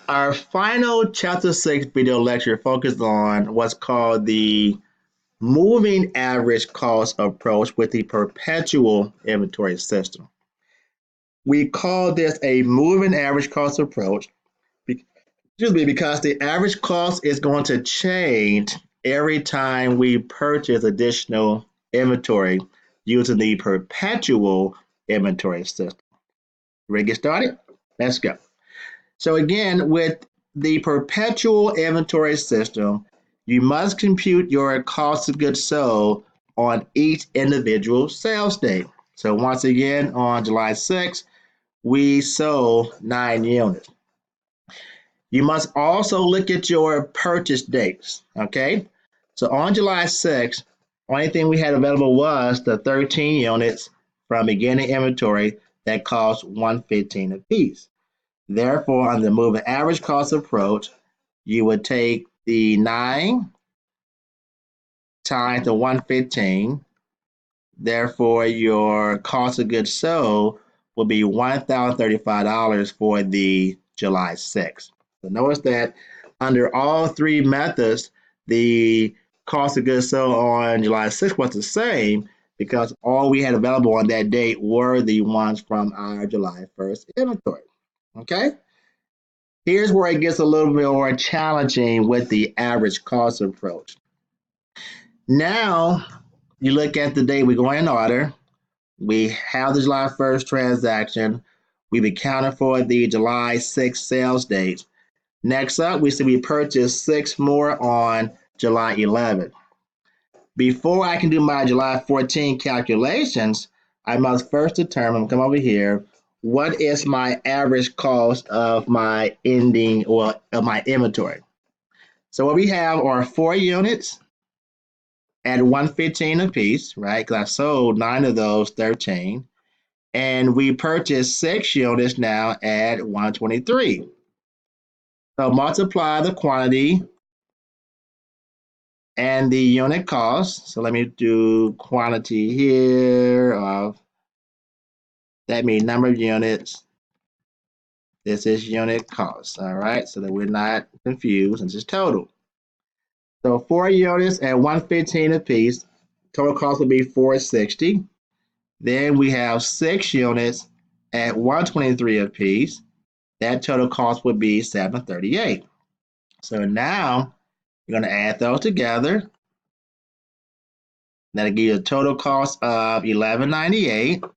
Our final Chapter 6 video lecture focused on what's called the moving average cost approach with the perpetual inventory system. We call this a moving average cost approach because the average cost is going to change every time we purchase additional inventory using the perpetual inventory system. Ready to get started? Let's go. So again, with the perpetual inventory system, you must compute your cost of goods sold on each individual sales day. So once again, on July 6th, we sold 9 units. You must also look at your purchase dates, okay? So on July 6th, only thing we had available was the 13 units from beginning inventory that cost $115 a piece. Therefore, on the moving average cost approach, you would take the 9 times the 115. Therefore, your cost of goods sold will be $1,035 for the July 6th. So notice that under all three methods, the cost of goods sold on July 6th was the same because all we had available on that date were the ones from our July 1st inventory. Okay? Here's where it gets a little bit more challenging with the average cost approach. Now, you look at the date, we go in order. We have the July 1st transaction. We've accounted for the July 6th sales date. Next up, we see we purchased 6 more on July 11th. Before I can do my July 14 calculations, I must first determine, come over here, what is my average cost of my ending or of my inventory. So what we have are 4 units at $115 a piece, right? Because I sold 9 of those 13. And we purchased 6 units now at $123. So multiply the quantity and the unit cost. So let me do quantity here of, that means number of units. This is unit cost, all right? So that we're not confused, this is total. So 4 units at $115 a piece, total cost would be $460. Then we have 6 units at $123 a piece. That total cost would be $738. So now you're going to add those together. That'll give you a total cost of $1198,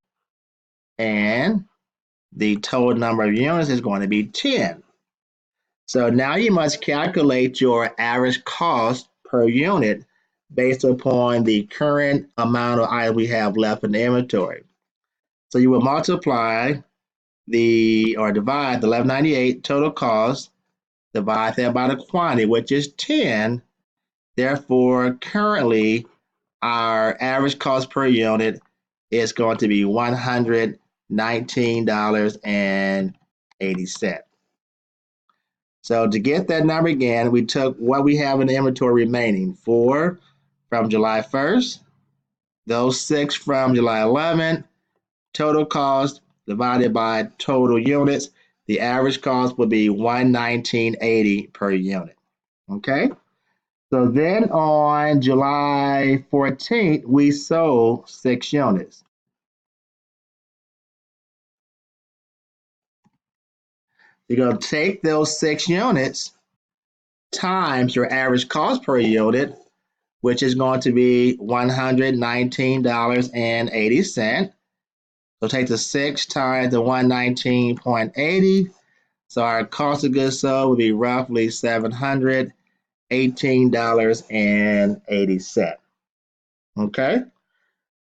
and the total number of units is going to be 10. So now you must calculate your average cost per unit based upon the current amount of items we have left in the inventory. So you will multiply divide the $1198 total cost, divide that by the quantity, which is 10. Therefore, currently, our average cost per unit is going to be $119.80. So to get that number again, we took what we have in the inventory remaining, 4 from July 1st, those 6 from July 11th, total cost divided by total units. The average cost would be $119.80 per unit. Okay? So then on July 14th, we sold 6 units. You're going to take those 6 units times your average cost per unit, which is going to be $119.80. So take the 6 times the 119.80. So our cost of goods sold would be roughly $718.80. Okay?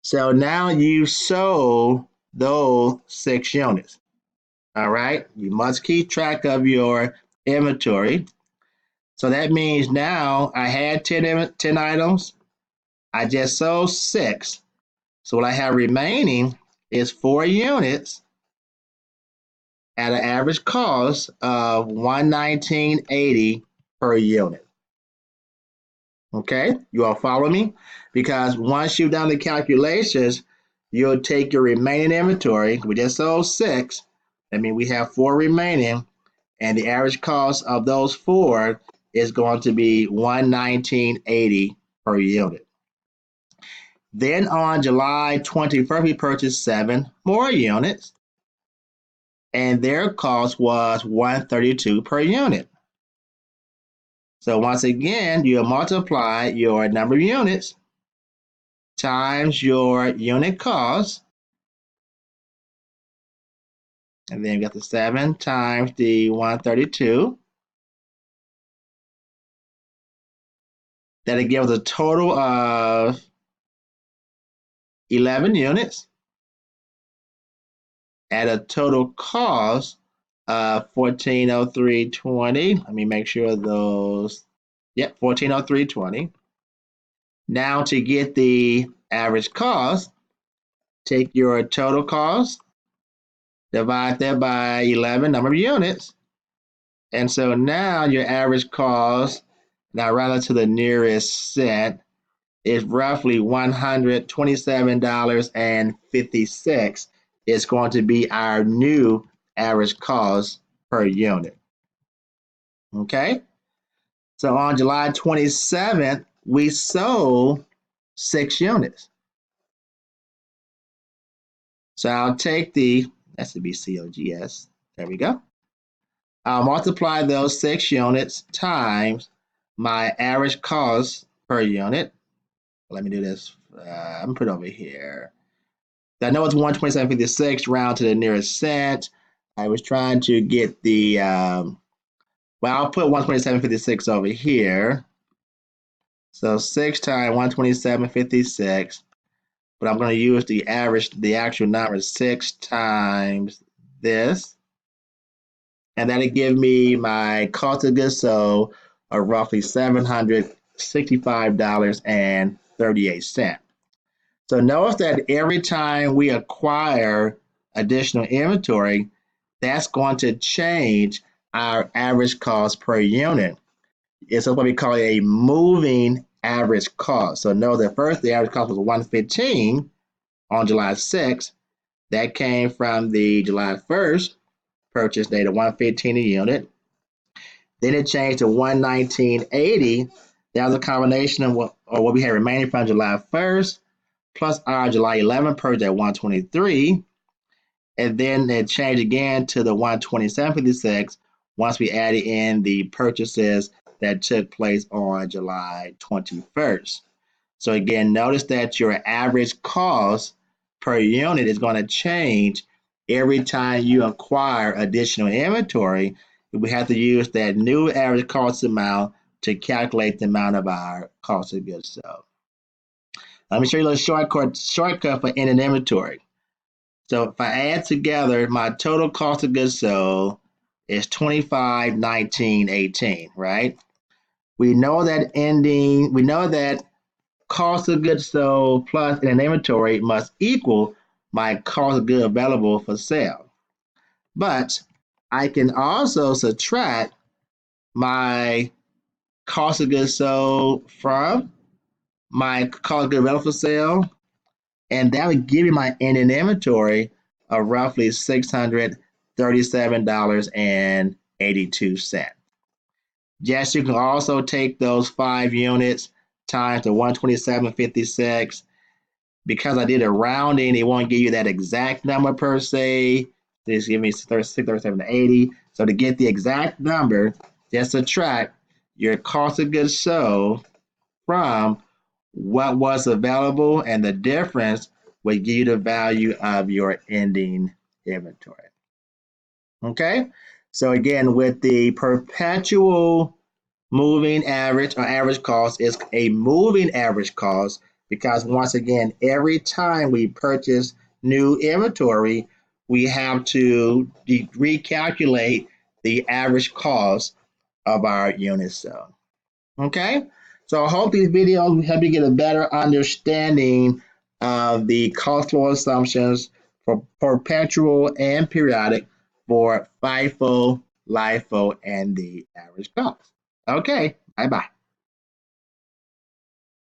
So now you've sold those 6 units. All right? You must keep track of your inventory. So that means now I had 10 items. I just sold 6. So what I have remaining is 4 units at an average cost of $119.80 per unit. Okay, you all follow me? Because once you've done the calculations, you'll take your remaining inventory. We just sold 6. I mean, we have 4 remaining, And the average cost of those four is going to be $119.80 per unit. Then on July 21st, we purchased 7 more units, and their cost was $132 per unit. So once again, you multiply your number of units times your unit cost, and then you got the 7 times the 132. That'll give us a total of 11 units at a total cost of $1403.20. Let me make sure those, yep, $1403.20. Now to get the average cost, take your total cost, divide that by 11 number of units. And so now your average cost, now round to the nearest cent, is roughly $127.50 is going to be our new average cost per unit. Okay? So on July 27th, we sold 6 units. So I'll take that should be COGS. There we go. I'll multiply those 6 units times my average cost per unit. Let me do this. I'm going to put it over here. I know it's 127.56, round to the nearest cent. I was trying to get the, well, I'll put 127.56 over here. So 6 times 127.56, but I'm going to use the average, the actual number, 6 times this. And that'll give me my cost of goods sold of roughly $765.38. So notice that every time we acquire additional inventory, that's going to change our average cost per unit. It's what we call a moving average cost. So note that first the average cost was $115 on July 6th. That came from the July 1st purchase date of $115 a unit. Then it changed to $119.80. That was a combination of what we had remaining from July 1st plus our July 11th purchase at $123. And then it changed again to the $127.56 once we added in the purchases that took place on July 21st. So again, notice that your average cost per unit is going to change every time you acquire additional inventory. We have to use that new average cost amount to calculate the amount of our cost of goods sold. Let me show you a little shortcut for ending inventory. So if I add together, my total cost of goods sold is $25.19.18, right? We know that cost of goods sold plus an inventory must equal my cost of goods available for sale. But I can also subtract my cost of goods sold from my cost of goods available for sale, and that would give me my ending inventory of roughly $637.82. Yes, you can also take those 5 units times the 127.56. Because I did a rounding, it won't give you that exact number per se. Just give me 637.80. So to get the exact number, just subtract your cost of goods sold from what was available, and the difference would give you the value of your ending inventory. Okay, so again, with the perpetual moving average or average cost, is a moving average cost because once again, every time we purchase new inventory, we have to recalculate the average cost of our units sold. Okay, so I hope these videos will help you get a better understanding of the cost flow assumptions for perpetual and periodic for FIFO, LIFO, and the average cost. Okay, bye-bye.